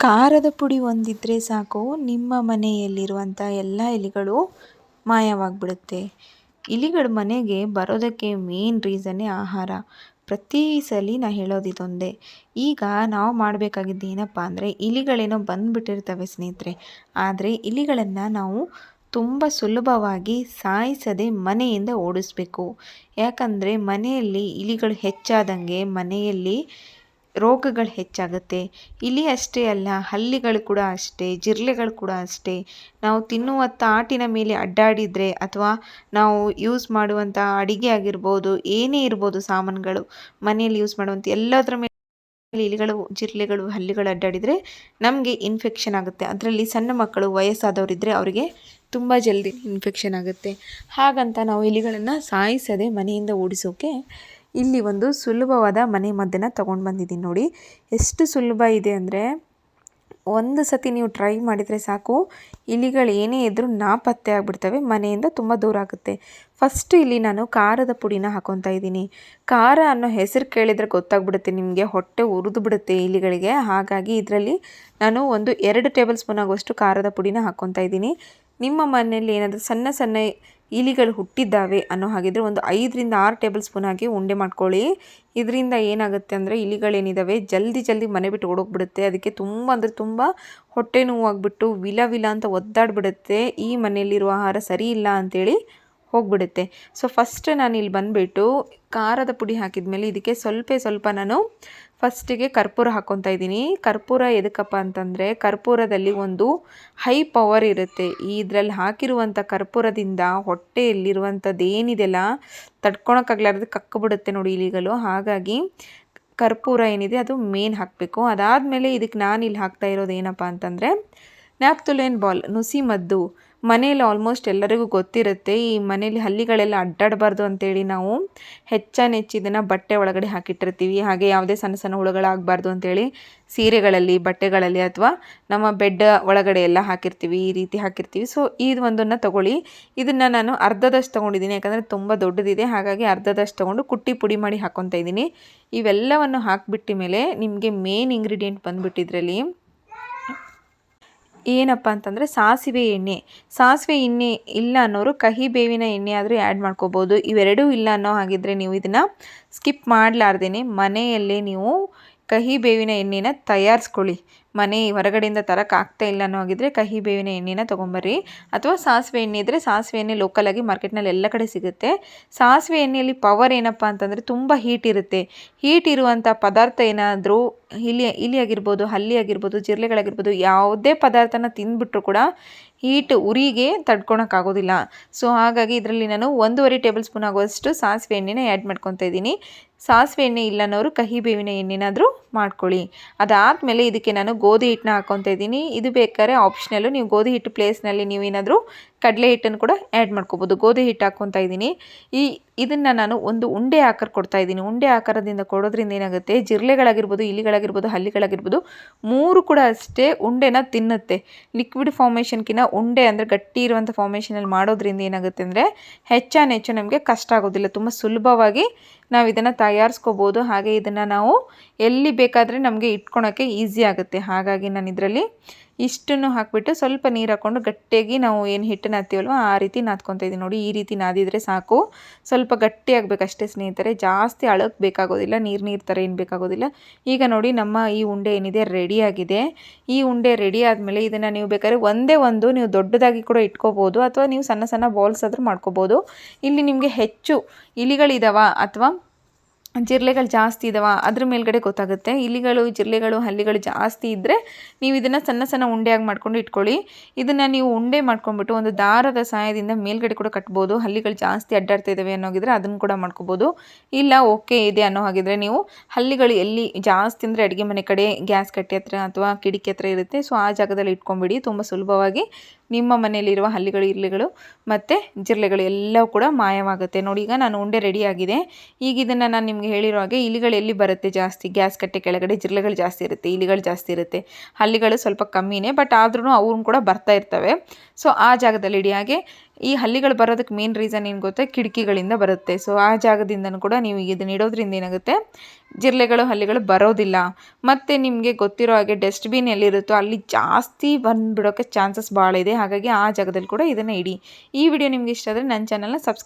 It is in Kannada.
ಖಾರದ ಪುಡಿ ಒಂದಿದ್ದರೆ ಸಾಕು, ನಿಮ್ಮ ಮನೆಯಲ್ಲಿರುವಂಥ ಎಲ್ಲ ಇಲಿಗಳು ಮಾಯವಾಗಿಬಿಡುತ್ತೆ. ಇಲಿಗಳು ಮನೆಗೆ ಬರೋದಕ್ಕೆ ಮೇನ್ ರೀಸನ್ನೇ ಆಹಾರ. ಪ್ರತಿ ಸಲ ನಾ ಹೇಳೋದು ಇದೊಂದೇ. ಈಗ ನಾವು ಮಾಡಬೇಕಾಗಿದ್ದು ಏನಪ್ಪ ಅಂದರೆ, ಇಲಿಗಳೇನೋ ಬಂದುಬಿಟ್ಟಿರ್ತವೆ ಸ್ನೇಹಿತರೆ, ಆದರೆ ಇಲಿಗಳನ್ನು ನಾವು ತುಂಬ ಸುಲಭವಾಗಿ ಸಾಯಿಸದೆ ಮನೆಯಿಂದ ಓಡಿಸ್ಬೇಕು. ಯಾಕಂದರೆ ಮನೆಯಲ್ಲಿ ಇಲಿಗಳು ಹೆಚ್ಚಾದಂಗೆ ಮನೆಯಲ್ಲಿ ರೋಗಗಳು ಹೆಚ್ಚಾಗುತ್ತೆ. ಇಲಿ ಅಷ್ಟೇ ಅಲ್ಲ, ಹಲ್ಲಿಗಳು ಕೂಡ ಅಷ್ಟೇ, ಜಿರಳೆಗಳು ಕೂಡ ಅಷ್ಟೇ. ನಾವು ತಿನ್ನುವ ತಾಟಿನ ಮೇಲೆ ಅಡ್ಡಾಡಿದರೆ ಅಥವಾ ನಾವು ಯೂಸ್ ಮಾಡುವಂಥ ಅಡಿಗೆ ಆಗಿರ್ಬೋದು, ಏನೇ ಇರ್ಬೋದು ಸಾಮಾನುಗಳು, ಮನೆಯಲ್ಲಿ ಯೂಸ್ ಮಾಡುವಂಥ ಎಲ್ಲದರ ಮೇಲೆ ಇಲಿಗಳು, ಜಿರಳೆಗಳು, ಹಲ್ಲಿಗಳು ಅಡ್ಡಾಡಿದರೆ ನಮಗೆ ಇನ್ಫೆಕ್ಷನ್ ಆಗುತ್ತೆ. ಅದರಲ್ಲಿ ಸಣ್ಣ ಮಕ್ಕಳು, ವಯಸ್ಸಾದವರಿದ್ದರೆ ಅವರಿಗೆ ತುಂಬ ಜಲ್ದಿ ಇನ್ಫೆಕ್ಷನ್ ಆಗುತ್ತೆ. ಹಾಗಂತ ನಾವು ಇಲಿಗಳನ್ನು ಸಾಯಿಸದೆ ಮನೆಯಿಂದ ಓಡಿಸೋಕೆ ಇಲ್ಲಿ ಒಂದು ಸುಲಭವಾದ ಮನೆ ಮದ್ದನ್ನು ತೊಗೊಂಡು ಬಂದಿದ್ದೀನಿ ನೋಡಿ. ಎಷ್ಟು ಸುಲಭ ಇದೆ ಅಂದರೆ, ಒಂದು ಸತಿ ನೀವು ಟ್ರೈ ಮಾಡಿದರೆ ಸಾಕು, ಇಲಿಗಳು ಏನೇ ಇದ್ದರೂ ನಾಪತ್ತೆ ಆಗಿಬಿಡ್ತವೆ, ಮನೆಯಿಂದ ತುಂಬ ದೂರ ಆಗುತ್ತೆ. ಫಸ್ಟು ಇಲ್ಲಿ ನಾನು ಖಾರದ ಪುಡಿನ ಹಾಕ್ಕೊತಾ ಇದ್ದೀನಿ. ಖಾರ ಅನ್ನೋ ಹೆಸರು ಕೇಳಿದರೆ ಗೊತ್ತಾಗ್ಬಿಡುತ್ತೆ ನಿಮಗೆ, ಹೊಟ್ಟೆ ಉರಿದು ಬಿಡುತ್ತೆ ಇಲಿಗಳಿಗೆ. ಹಾಗಾಗಿ ಇದರಲ್ಲಿ ನಾನು ಒಂದು 2 ಟೇಬಲ್ ಸ್ಪೂನ್ ಆಗುವಷ್ಟು ಖಾರದ ಪುಡಿನ ಹಾಕ್ಕೊತಾ ಇದ್ದೀನಿ. ನಿಮ್ಮ ಮನೆಯಲ್ಲಿ ಏನಾದರೂ ಸಣ್ಣ ಸಣ್ಣ ಇಲಿಗಳು ಹುಟ್ಟಿದ್ದಾವೆ ಅನ್ನೋ ಹಾಗಿದ್ರೆ ಒಂದು 5ರಿಂದ 6 ಟೇಬಲ್ ಸ್ಪೂನ್ ಹಾಕಿ ಉಂಡೆ ಮಾಡ್ಕೊಳ್ಳಿ. ಇದರಿಂದ ಏನಾಗುತ್ತೆ ಅಂದರೆ, ಇಲಿಗಳೇನಿದ್ದಾವೆ ಜಲ್ದಿ ಮನೆ ಬಿಟ್ಟು ಓಡೋಗ್ಬಿಡುತ್ತೆ. ಅದಕ್ಕೆ ತುಂಬ ಅಂದರೆ ತುಂಬ ಹೊಟ್ಟೆ ನೋವಾಗಿಬಿಟ್ಟು ವಿಲ ವಿಲ ಅಂತ ಒದ್ದಾಡ್ಬಿಡುತ್ತೆ. ಈ ಮನೆಯಲ್ಲಿರುವ ಆಹಾರ ಸರಿ ಇಲ್ಲ ಅಂಥೇಳಿ ಹೋಗ್ಬಿಡುತ್ತೆ. ಸೊ ಫಸ್ಟ್ ನಾನು ಇಲ್ಲಿ ಬಂದುಬಿಟ್ಟು ಖಾರದ ಪುಡಿ ಹಾಕಿದ ಮೇಲೆ ಇದಕ್ಕೆ ಸ್ವಲ್ಪ ನಾನು ಫಸ್ಟಿಗೆ ಕರ್ಪೂರ ಹಾಕ್ಕೊತಾ ಇದ್ದೀನಿ. ಕರ್ಪೂರ ಎದಕ್ಕಪ್ಪ ಅಂತಂದರೆ, ಕರ್ಪೂರದಲ್ಲಿ ಒಂದು ಹೈ ಪವರ್ ಇರುತ್ತೆ. ಇದರಲ್ಲಿ ಹಾಕಿರುವಂಥ ಕರ್ಪೂರದಿಂದ ಹೊಟ್ಟೆಯಲ್ಲಿರುವಂಥದ್ದು ಏನಿದೆಲ್ಲ ತಡ್ಕೊಳಕ್ಕಾಗಲಾರ್ದು ಕಕ್ಕಿಬಿಡುತ್ತೆ ನೋಡಿ ಇಲಿಗಳು. ಹಾಗಾಗಿ ಕರ್ಪೂರ ಏನಿದೆ ಅದು ಮೇನ್ ಹಾಕಬೇಕು. ಅದಾದಮೇಲೆ ಇದಕ್ಕೆ ನಾನು ಇಲ್ಲಿ ಹಾಕ್ತಾ ಇರೋದು ಏನಪ್ಪ ಅಂತಂದರೆ, ನ್ಯಾಪ್ತುಲಿನ್ ಬಾಲ್, ನುಸಿ ಮದ್ದು. ಮನೇಲಿ ಆಲ್ಮೋಸ್ಟ್ ಎಲ್ಲರಿಗೂ ಗೊತ್ತಿರುತ್ತೆ, ಈ ಮನೇಲಿ ಹಲ್ಲಿಗಳೆಲ್ಲ ಅಡ್ಡಾಡಬಾರ್ದು ಅಂತೇಳಿ ನಾವು ಹೆಚ್ಚು ಇದನ್ನು ಬಟ್ಟೆ ಒಳಗಡೆ ಹಾಕಿಟ್ಟಿರ್ತೀವಿ. ಹಾಗೆ ಯಾವುದೇ ಸಣ್ಣ ಸಣ್ಣ ಹುಳುಗಳಾಗಬಾರ್ದು ಅಂತೇಳಿ ಸೀರೆಗಳಲ್ಲಿ, ಬಟ್ಟೆಗಳಲ್ಲಿ ಅಥವಾ ನಮ್ಮ ಬೆಡ್ ಒಳಗಡೆ ಎಲ್ಲ ಹಾಕಿರ್ತೀವಿ, ಈ ರೀತಿ ಹಾಕಿರ್ತೀವಿ. ಸೊ ಇದು ಒಂದನ್ನು ತೊಗೊಳ್ಳಿ. ಇದನ್ನು ನಾನು ಅರ್ಧದಷ್ಟು ತೊಗೊಂಡಿದ್ದೀನಿ, ಯಾಕಂದರೆ ತುಂಬ ದೊಡ್ಡದಿದೆ. ಹಾಗಾಗಿ ಅರ್ಧದಷ್ಟು ತೊಗೊಂಡು ಕುಟ್ಟಿ ಪುಡಿ ಮಾಡಿ ಹಾಕ್ಕೊತಾ ಇದ್ದೀನಿ. ಇವೆಲ್ಲವನ್ನು ಹಾಕಿಬಿಟ್ಟ ಮೇಲೆ ನಿಮಗೆ ಮೇನ್ ಇಂಗ್ರೀಡಿಯೆಂಟ್ ಬಂದುಬಿಟ್ಟಿದ್ರಲ್ಲಿ ಏನಪ್ಪ ಅಂತಂದರೆ ಸಾಸಿವೆ ಎಣ್ಣೆ ಇಲ್ಲ ಅನ್ನೋರು ಕಹಿ ಬೇವಿನ ಎಣ್ಣೆ ಆದರೂ ಆ್ಯಡ್ ಮಾಡ್ಕೋಬೋದು. ಇವೆರಡೂ ಇಲ್ಲ ಅನ್ನೋ ಹಾಗಿದ್ದರೆ ನೀವು ಇದನ್ನು ಸ್ಕಿಪ್ ಮಾಡಲಾರ್ದೇ ಮನೆಯಲ್ಲೇ ನೀವು ಕಹಿ ಬೇವಿನ ಎಣ್ಣೆನ ತಯಾರಿಸ್ಕೊಳ್ಳಿ. ಮನೆ ಹೊರಗಡೆಯಿಂದ ತರೋಕ್ಕಾಗ್ತಾ ಇಲ್ಲ ಅನ್ನೋ ಹಾಗಿದ್ರೆ ಕಹಿ ಬೇವಿನ ಎಣ್ಣೆನ ತೊಗೊಂಬರ್ರಿ. ಅಥವಾ ಸಾಸಿವೆ ಎಣ್ಣೆ ಇದ್ದರೆ ಸಾಸಿವೆ ಎಣ್ಣೆ ಲೋಕಲಾಗಿ ಮಾರ್ಕೆಟ್ನಲ್ಲಿ ಎಲ್ಲ ಕಡೆ ಸಿಗುತ್ತೆ. ಸಾಸಿವೆ ಎಣ್ಣೆಯಲ್ಲಿ ಪವರ್ ಏನಪ್ಪ ಅಂತಂದರೆ, ತುಂಬ ಹೀಟ್ ಇರುತ್ತೆ. ಹೀಟ್ ಇರುವಂಥ ಪದಾರ್ಥ ಏನಾದರೂ ಇಲಿ ಆಗಿರ್ಬೋದು, ಹಲ್ಲಿ ಆಗಿರ್ಬೋದು, ಜಿರಳೆಗಳಾಗಿರ್ಬೋದು, ಯಾವುದೇ ಪದಾರ್ಥನ ತಿಂದುಬಿಟ್ರು ಕೂಡ ಉರಿಗೆ ತಡ್ಕೊಳಕ್ಕಾಗೋದಿಲ್ಲ. ಸೊ ಹಾಗಾಗಿ ಇದರಲ್ಲಿ ನಾನು 1.5 ಟೇಬಲ್ ಸ್ಪೂನ್ ಆಗುವಷ್ಟು ಸಾಸಿವೆ ಎಣ್ಣೆನ ಆ್ಯಡ್ ಮಾಡ್ಕೊತಾ ಇದ್ದೀನಿ. ಸಾಸಿವೆ ಎಣ್ಣೆ ಇಲ್ಲನವರು ಕಹಿ ಬೇವಿನ ಎಣ್ಣೆನಾದರೂ ಮಾಡ್ಕೊಳ್ಳಿ. ಅದಾದಮೇಲೆ ಇದಕ್ಕೆ ನಾನು ಗೋಧಿ ಹಿಟ್ಟನ್ನ ಹಾಕ್ಕೊತಾ ಇದ್ದೀನಿ. ಇದು ಬೇಕಾದ್ರೆ ಆಪ್ಷನಲ್ಲು, ನೀವು ಗೋಧಿ ಹಿಟ್ಟು ಪ್ಲೇಸ್ನಲ್ಲಿ ನೀವೇನಾದರೂ ಕಡಲೆ ಹಿಟ್ಟನ್ನು ಕೂಡ ಆ್ಯಡ್ ಮಾಡ್ಕೋಬೋದು. ಗೋಧಿ ಹಿಟ್ಟು ಹಾಕ್ಕೊತಾ ಇದ್ದೀನಿ. ಇದನ್ನು ನಾನು ಒಂದು ಉಂಡೆ ಆಕಾರ ಕೊಡ್ತಾ ಇದ್ದೀನಿ. ಉಂಡೆ ಆಕಾರದಿಂದ ಕೊಡೋದ್ರಿಂದ ಏನಾಗುತ್ತೆ, ಜಿರಳೆಗಳಾಗಿರ್ಬೋದು, ಇಲಿಗಳಾಗಿರ್ಬೋದು, ಹಲ್ಲಿಗಳಾಗಿರ್ಬೋದು, 3 ಕೂಡ ಅಷ್ಟೇ ಉಂಡೆನ ತಿನ್ನುತ್ತೆ. ಲಿಕ್ವಿಡ್ ಫಾರ್ಮೇಷನ್ಕಿಂತ ಉಂಡೆ ಅಂದರೆ ಗಟ್ಟಿ ಇರುವಂಥ ಫಾರ್ಮೇಷನಲ್ಲಿ ಮಾಡೋದ್ರಿಂದ ಏನಾಗುತ್ತೆ ಅಂದರೆ, ಹೆಚ್ಚು ನಮಗೆ ಕಷ್ಟ ಆಗೋದಿಲ್ಲ. ತುಂಬ ಸುಲಭವಾಗಿ ನಾವು ಇದನ್ನು ತಯಾರಿಸ್ಕೋಬೋದು. ಹಾಗೆ ಇದನ್ನು ನಾವು ಎಲ್ಲಿ ಬೇಕಾದರೆ ನಮಗೆ ಇಟ್ಕೊಳಕ್ಕೆ ಈಸಿ ಆಗುತ್ತೆ. ಹಾಗಾಗಿ ನಾನು ಇದರಲ್ಲಿ ಇಷ್ಟನ್ನು ಹಾಕಿಬಿಟ್ಟು ಸ್ವಲ್ಪ ನೀರು ಹಾಕ್ಕೊಂಡು ಗಟ್ಟಿಯಾಗಿ ನಾವು ಏನು ಹಿಟ್ಟು ನಾದ್ತೀವಲ್ವ ಆ ರೀತಿ ನಾದ್ಕೊತಾ ಇದ್ದೀನಿ ನೋಡಿ. ಈ ರೀತಿ ನಾದಿದರೆ ಸಾಕು. ಸ್ವಲ್ಪ ಗಟ್ಟಿ ಆಗಬೇಕಷ್ಟೇ ಸ್ನೇಹಿತರೆ, ಜಾಸ್ತಿ ಅಳಕ್ಕೆ ಬೇಕಾಗೋದಿಲ್ಲ, ನೀರು ಥರ ಏನು ಬೇಕಾಗೋದಿಲ್ಲ. ಈಗ ನೋಡಿ ನಮ್ಮ ಈ ಉಂಡೆ ಏನಿದೆ ರೆಡಿಯಾಗಿದೆ. ಈ ಉಂಡೆ ರೆಡಿ ಆದಮೇಲೆ ಇದನ್ನು ನೀವು ಬೇಕಾದ್ರೆ ಒಂದೇ ಒಂದು ನೀವು ದೊಡ್ಡದಾಗಿ ಕೂಡ ಇಟ್ಕೋಬೋದು, ಅಥವಾ ನೀವು ಸಣ್ಣ ಸಣ್ಣ ಬಾಲ್ಸ್ ಆದರೂ ಮಾಡ್ಕೋಬೋದು. ಇಲ್ಲಿ ನಿಮಗೆ ಹೆಚ್ಚು ಇಲಿಗಳಿದಾವ ಅಥವಾ ಜಿರಳೆಗಳು ಜಾಸ್ತಿ ಇದಾವ ಅದ್ರ ಮೇಲ್ಗಡೆ ಗೊತ್ತಾಗುತ್ತೆ. ಇಲಿಗಳು, ಜಿರಳೆಗಳು, ಹಲ್ಲಿಗಳು ಜಾಸ್ತಿ ಇದ್ದರೆ ನೀವು ಇದನ್ನು ಸಣ್ಣ ಉಂಡೆಯಾಗಿ ಮಾಡ್ಕೊಂಡು ಇಟ್ಕೊಳ್ಳಿ. ಇದನ್ನು ನೀವು ಉಂಡೆ ಮಾಡ್ಕೊಂಡ್ಬಿಟ್ಟು ಒಂದು ದಾರದ ಸಹಾಯದಿಂದ ಮೇಲ್ಗಡೆ ಕೂಡ ಕಟ್ಬೋದು. ಹಲ್ಲಿಗಳು ಜಾಸ್ತಿ ಅಡ್ಡಾಡ್ತಾ ಇದ್ದಾವೆ ಅನ್ನೋಗಿದ್ರೆ ಅದನ್ನು ಕೂಡ ಮಾಡ್ಕೋಬೋದು. ಇಲ್ಲ ಓಕೆ ಇದೆ ಅನ್ನೋ ಹಾಗಿದ್ರೆ ನೀವು ಹಲ್ಲಿಗಳು ಎಲ್ಲಿ ಜಾಸ್ತಿ ಅಂದರೆ ಅಡುಗೆ ಮನೆ ಕಡೆ ಗ್ಯಾಸ್ ಕಟ್ಟೆ ಹತ್ರ ಅಥವಾ ಕಿಟಕಿ ಹತ್ರ ಇರುತ್ತೆ. ಸೊ ಆ ಜಾಗದಲ್ಲಿ ಇಟ್ಕೊಂಬಿಡಿ. ತುಂಬ ಸುಲಭವಾಗಿ ನಿಮ್ಮ ಮನೆಯಲ್ಲಿರುವ ಹಲ್ಲಿಗಳು, ಇಲಿಗಳು ಮತ್ತು ಜಿರಳೆಗಳು ಎಲ್ಲವೂ ಕೂಡ ಮಾಯವಾಗುತ್ತೆ ನೋಡಿ. ಈಗ ನಾನು ಉಂಡೆ ರೆಡಿಯಾಗಿದೆ. ಈಗ ಇದನ್ನು ನಾನು ನಿಮಗೆ ನಿಮಗೆ ಹೇಳಿರೋ ಹಾಗೆ ಇಲಿಗಳು ಎಲ್ಲಿ ಬರುತ್ತೆ ಜಾಸ್ತಿ, ಗ್ಯಾಸ್ ಕಟ್ಟೆ ಕೆಳಗಡೆ ಜಿರಳೆಗಳು ಜಾಸ್ತಿ ಇರುತ್ತೆ, ಇಲಿಗಳು ಜಾಸ್ತಿ ಇರುತ್ತೆ. ಹಲ್ಲಿಗಳು ಸ್ವಲ್ಪ ಕಮ್ಮಿನೇ, ಬಟ್ ಆದ್ರೂ ಅವ್ರನ್ನ ಕೂಡ ಬರ್ತಾ ಇರ್ತವೆ. ಸೊ ಆ ಜಾಗದಲ್ಲಿ ಇಡಿ. ಹಾಗೆ ಈ ಹಲ್ಲಿಗಳು ಬರೋದಕ್ಕೆ ಮೇನ್ ರೀಸನ್ ಏನು ಗೊತ್ತಾ, ಕಿಟಕಿಗಳಿಂದ ಬರುತ್ತೆ. ಸೊ ಆ ಜಾಗದಿಂದನೂ ಕೂಡ ನೀವು ಇದನ್ನ ಇಡೋದ್ರಿಂದ ಏನಾಗುತ್ತೆ, ಜಿರಳೆಗಳು ಹಲ್ಲಿಗಳು ಬರೋದಿಲ್ಲ. ಮತ್ತು ನಿಮಗೆ ಗೊತ್ತಿರೋ ಹಾಗೆ ಡಸ್ಟ್ಬಿನ್ ಎಲ್ಲಿರುತ್ತೋ ಅಲ್ಲಿ ಜಾಸ್ತಿ ಬಂದುಬಿಡೋಕ್ಕೆ ಚಾನ್ಸಸ್ ಭಾಳ ಇದೆ. ಹಾಗಾಗಿ ಆ ಜಾಗದಲ್ಲಿ ಕೂಡ ಇದನ್ನು ಇಡಿ. ಈ ವಿಡಿಯೋ ನಿಮ್ಗೆ ಇಷ್ಟ ಆದರೆ ನನ್ನ ಚಾನಲ್ನ ಸಬ್ಸ್ಕ್ರೈಬ್